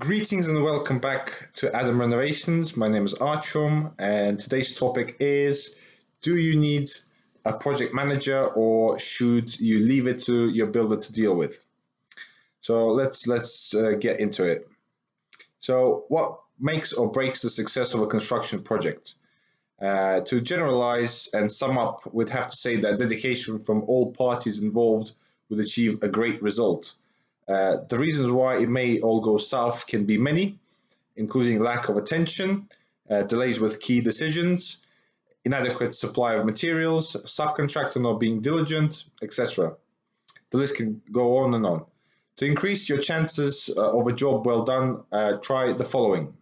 Greetings and welcome back to Adam Renovations. My name is Archum, and today's topic is: do you need a project manager, or should you leave it to your builder to deal with? So let's get into it. So, what makes or breaks the success of a construction project? To generalize and sum up, we'd have to say that dedication from all parties involved would achieve a great result. The reasons why it may all go south can be many, including lack of attention, delays with key decisions, inadequate supply of materials, subcontractor not being diligent, etc. The list can go on and on. To increase your chances of a job well done, try the following.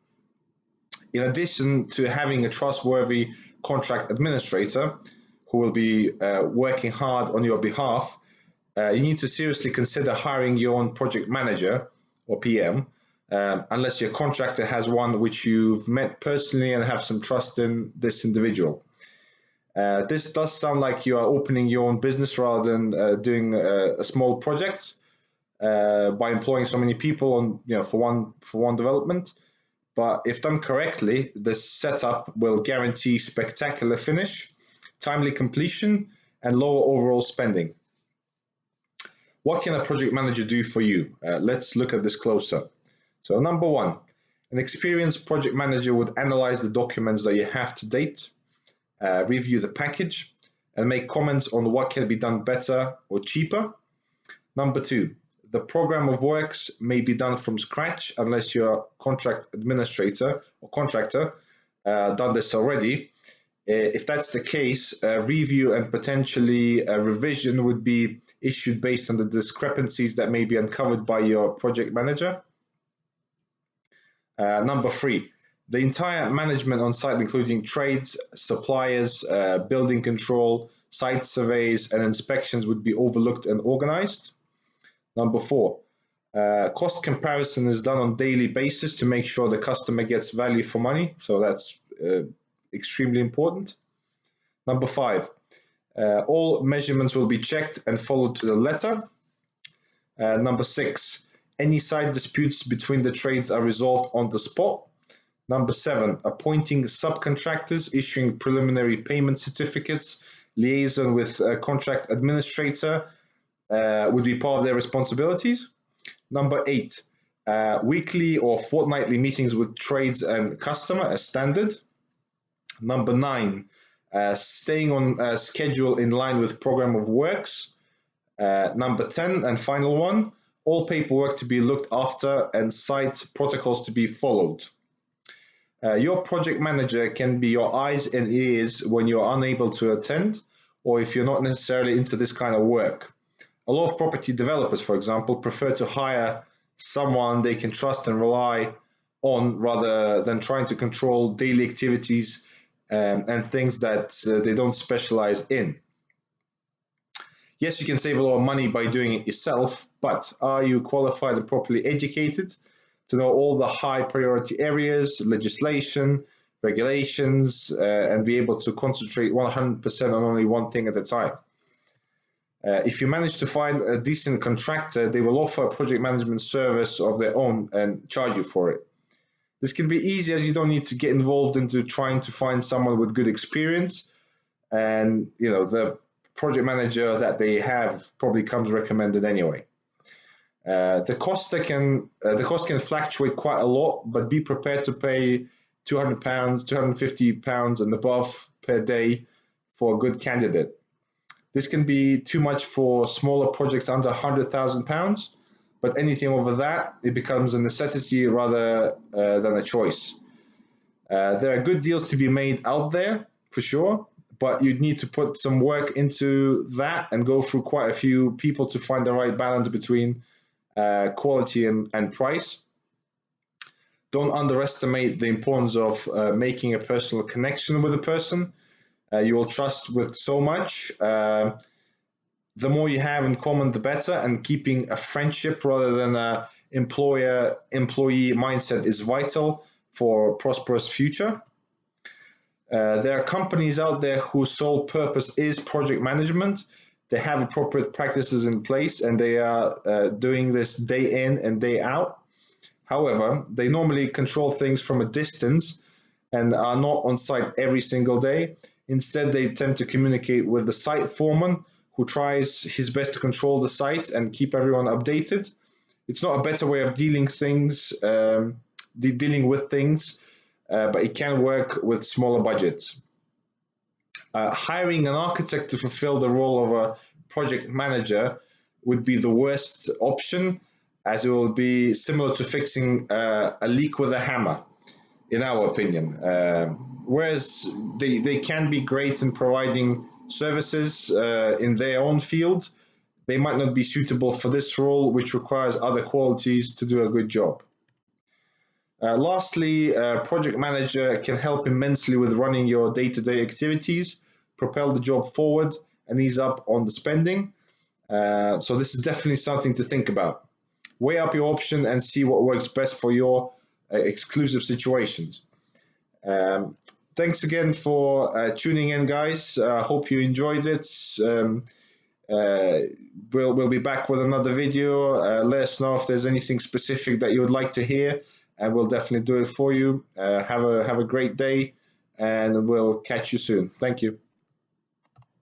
In addition to having a trustworthy contract administrator who will be working hard on your behalf, you need to seriously consider hiring your own project manager or PM, unless your contractor has one which you've met personally and have some trust in this individual. This does sound like you are opening your own business rather than doing a small project by employing so many people on for one development. But if done correctly, this setup will guarantee spectacular finish, timely completion, and lower overall spending. What can a project manager do for you? Let's look at this closer. So number one, an experienced project manager would analyze the documents that you have to date, review the package, and make comments on what can be done better or cheaper. Number two, the program of works may be done from scratch unless your contract administrator or contractor done this already. If that's the case, a review and potentially a revision would be issued based on the discrepancies that may be uncovered by your project manager. Number three, the entire management on site, including trades, suppliers, building control, site surveys, and inspections, would be overlooked and organized. Number four, cost comparison is done on daily basis to make sure the customer gets value for money. So that's extremely important. Number five, all measurements will be checked and followed to the letter. Number six, any side disputes between the trades are resolved on the spot. Number seven, appointing subcontractors, issuing preliminary payment certificates, liaison with a contract administrator would be part of their responsibilities. Number eight, weekly or fortnightly meetings with trades and customer as standard. Number nine, staying on schedule in line with program of works. Number 10 and final one, all paperwork to be looked after and site protocols to be followed. Your project manager can be your eyes and ears when you're unable to attend, or if you're not necessarily into this kind of work. A lot of property developers, for example, prefer to hire someone they can trust and rely on rather than trying to control daily activities and things that they don't specialize in. Yes, you can save a lot of money by doing it yourself, but are you qualified and properly educated to know all the high priority areas, legislation, regulations, and be able to concentrate 100% on only one thing at a time? If you manage to find a decent contractor, they will offer a project management service of their own and charge you for it. This can be easy as you don't need to get involved into trying to find someone with good experience, and the project manager that they have probably comes recommended anyway. The cost can fluctuate quite a lot, but be prepared to pay £200, £250 and above per day for a good candidate. This can be too much for smaller projects under £100,000, but anything over that, it becomes a necessity rather than a choice. There are good deals to be made out there, for sure, but you'd need to put some work into that and go through quite a few people to find the right balance between quality and price. Don't underestimate the importance of making a personal connection with a person you will trust with so much. The more you have in common, the better, and keeping a friendship rather than a employer-employee mindset is vital for a prosperous future. There are companies out there whose sole purpose is project management. They have appropriate practices in place, and they are doing this day in and day out. However, they normally control things from a distance and are not on site every single day. Instead, they tend to communicate with the site foreman, who tries his best to control the site and keep everyone updated. It's not a better way of dealing with things, but it can work with smaller budgets. Hiring an architect to fulfill the role of a project manager would be the worst option, as it will be similar to fixing a leak with a hammer, in our opinion. Whereas they can be great in providing services in their own field, they might not be suitable for this role, which requires other qualities to do a good job. Lastly, a project manager can help immensely with running your day-to-day activities, propel the job forward, and ease up on the spending. So this is definitely something to think about. Weigh up your option and see what works best for your exclusive situations. Thanks again for tuning in, guys. Hope you enjoyed it. We'll be back with another video. Let us know if there's anything specific that you would like to hear, and we'll definitely do it for you. Have a great day, and we'll catch you soon. Thank you.